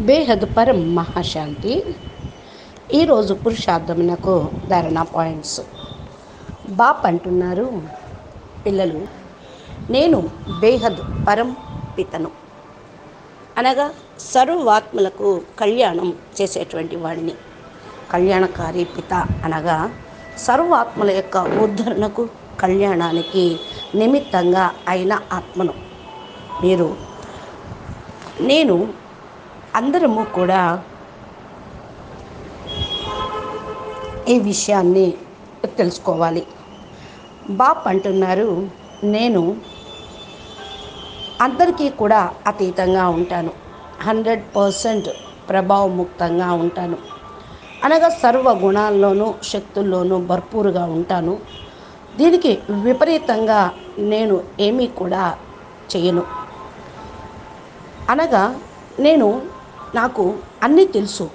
బేహద్ పరం మహాశాంతి. ఈరోజు పురుషార్థమునకు ధారణ పాయింట్స్. బాప్ అంటున్నారు, పిల్లలు, నేను బేహద్ పరం పితను, అనగా సర్వాత్మలకు కళ్యాణం చేసేటువంటి వాడిని. కళ్యాణకారి పిత అనగా సర్వాత్మల యొక్క ఉద్ధరణకు, కళ్యాణానికి నిమిత్తంగా అయిన ఆత్మను. నేను అందరము కూడా ఈ విషయాన్ని తెలుసుకోవాలి. బాప్ అంటున్నారు, నేను అందరికీ కూడా అతీతంగా ఉంటాను, 100% ప్రభావముక్తంగా ఉంటాను, అనగా సర్వ గుణాల్లోనూ శక్తుల్లోనూ భర్పూరుగా ఉంటాను. దీనికి విపరీతంగా నేను ఏమీ కూడా చేయను, అనగా నాకు అన్నీ తెలుసు,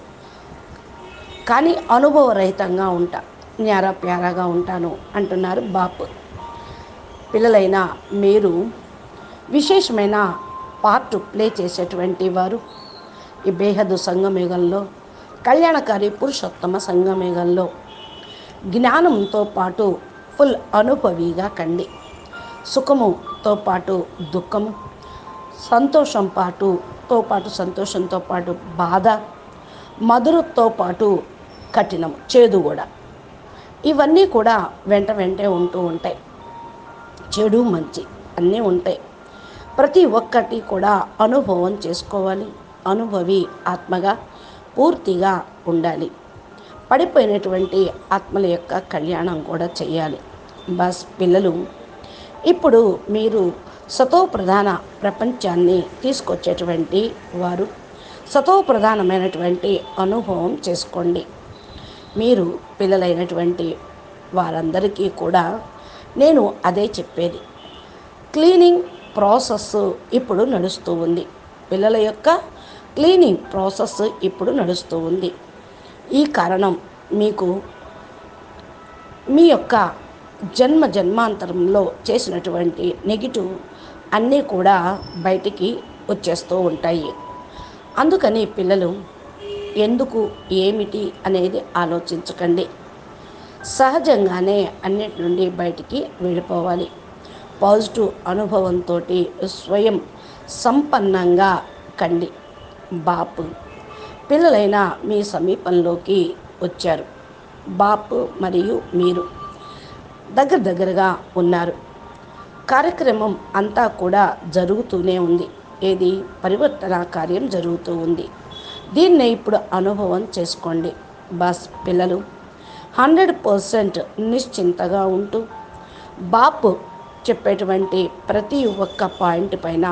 కానీ అనుభవరహితంగా ఉంటా, న్యారా ప్యారాగా ఉంటాను అంటున్నారు బాప్. పిల్లలైన మీరు విశేషమైన పార్ట్ ప్లే చేసేటువంటి వారు ఈ బేహద్దు సంగమయుగంలో, కళ్యాణకారి పురుషోత్తమ సంగమయుగంలో జ్ఞానంతో పాటు ఫుల్ అనుభవిగా కండి. సుఖముతో పాటు దుఃఖము, సంతోషంతో పాటు బాధ, మధురతో పాటు కఠినం, చేదు కూడా, ఇవన్నీ కూడా వెంటే ఉంటూ ఉంటాయి. చెడు మంచి అన్నీ ఉంటాయి. ప్రతి ఒక్కటి కూడా అనుభవం చేసుకోవాలి. అనుభవి ఆత్మగా పూర్తిగా ఉండాలి. పడిపోయినటువంటి ఆత్మల యొక్క కళ్యాణం కూడా చేయాలి. బస్ పిల్లలు, ఇప్పుడు మీరు సతోప్రధాన ప్రపంచాన్ని తీసుకొచ్చేటువంటి వారు, సతోప్రధానమైనటువంటి అనుభవం చేసుకోండి. మీరు పిల్లలైనటువంటి వారందరికీ కూడా నేను అదే చెప్పేది. క్లీనింగ్ ప్రాసెస్ ఇప్పుడు నడుస్తూ ఉంది. పిల్లల యొక్క క్లీనింగ్ ప్రాసెస్ ఇప్పుడు నడుస్తూ ఉంది. ఈ కారణం మీకు మీ యొక్క జన్మాంతరంలో చేసినటువంటి నెగిటివ్ అన్నీ కూడా బయటికి వచ్చేస్తూ ఉంటాయి. అందుకని పిల్లలు, ఎందుకు ఏమిటి అనేది ఆలోచించకండి. సహజంగానే అన్నిటి నుండి బయటికి వెళ్ళిపోవాలి. పాజిటివ్ అనుభవంతో స్వయం సంపన్నంగా కండి. బాప్ పిల్లలైన మీ సమీపంలోకి వచ్చారు. బాప్ మరియు మీరు దగ్గరగా ఉన్నారు. కార్యక్రమం అంతా కూడా జరుగుతూనే ఉంది. ఏది పరివర్తన కార్యం జరుగుతూ ఉంది. దీన్నే ఇప్పుడు అనుభవం చేసుకోండి. బస్ పిల్లలు 100% నిశ్చింతగా ఉంటూ బాప్ చెప్పేటువంటి ప్రతి ఒక్క పాయింట్ పైన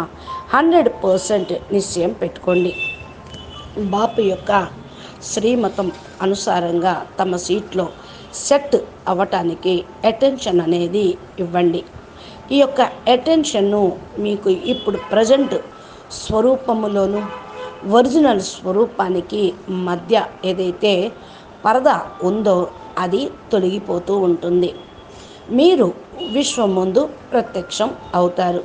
100% నిశ్చయం పెట్టుకోండి. బాప్ యొక్క శ్రీమతం అనుసారంగా తమ సీట్లో సెట్ అవ్వటానికి అటెన్షన్ అనేది ఇవ్వండి. ఈ యొక్క అటెన్షన్ను మీకు ఇప్పుడు ప్రజెంట్ స్వరూపములోను, ఒరిజినల్ స్వరూపానికి మధ్య ఏదైతే పరద ఉందో అది తొలగిపోతూ ఉంటుంది. మీరు విశ్వం ముందు ప్రత్యక్షం అవుతారు.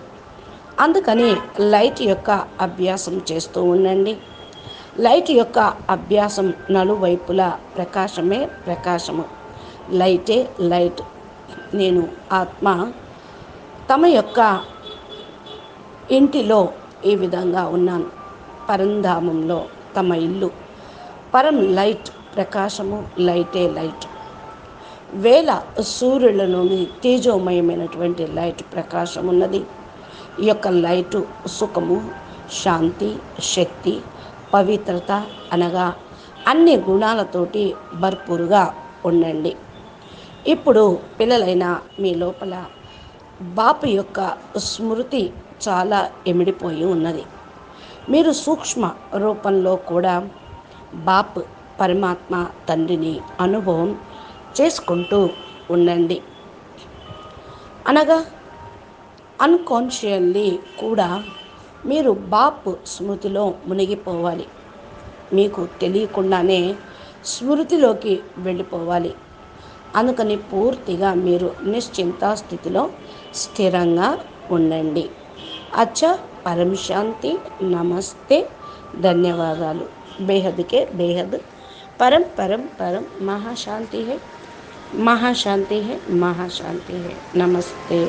అందుకని లైట్ యొక్క అభ్యాసం చేస్తూ ఉండండి. లైట్ యొక్క అభ్యాసం నలువైపులా ప్రకాశమే ప్రకాశము, లైటే లైట్. నేను ఆత్మ తమ యొక్క ఇంటిలో ఈ విధంగా ఉన్నాను. పరంధామంలో తమ ఇల్లు, పరం లైట్ ప్రకాశము, లైటే లైట్. వేల సూర్యుల నుండి తేజోమయమైనటువంటి లైట్ ప్రకాశం ఉన్నది. ఈ యొక్క లైటు సుఖము, శాంతి, శక్తి, పవిత్రత అనగా అన్ని గుణాలతోటి భర్పూరుగా ఉండండి. ఇప్పుడు పిల్లలైన మీ లోపల బాపు యొక్క స్మృతి చాలా ఎమిడిపోయి ఉన్నది. మీరు సూక్ష్మ రూపంలో కూడా బాప్ పరమాత్మ తండ్రిని అనుభవం చేసుకుంటూ ఉండండి. అనగా అన్కాన్షియస్లీ కూడా మీరు బాప్ స్మృతిలో మునిగిపోవాలి. మీకు తెలియకుండానే స్మృతిలోకి వెళ్ళిపోవాలి. అందుకని పూర్తిగా మీరు నిశ్చింత స్థితిలో స్థిరంగా ఉండండి. అచ్చా, పరం శాంతి, నమస్తే, ధన్యవాదాలు. బేహద్ కే బేహద్. परम परम परम महाशांति है, महाशांति है, महाशांति है। नमस्ते।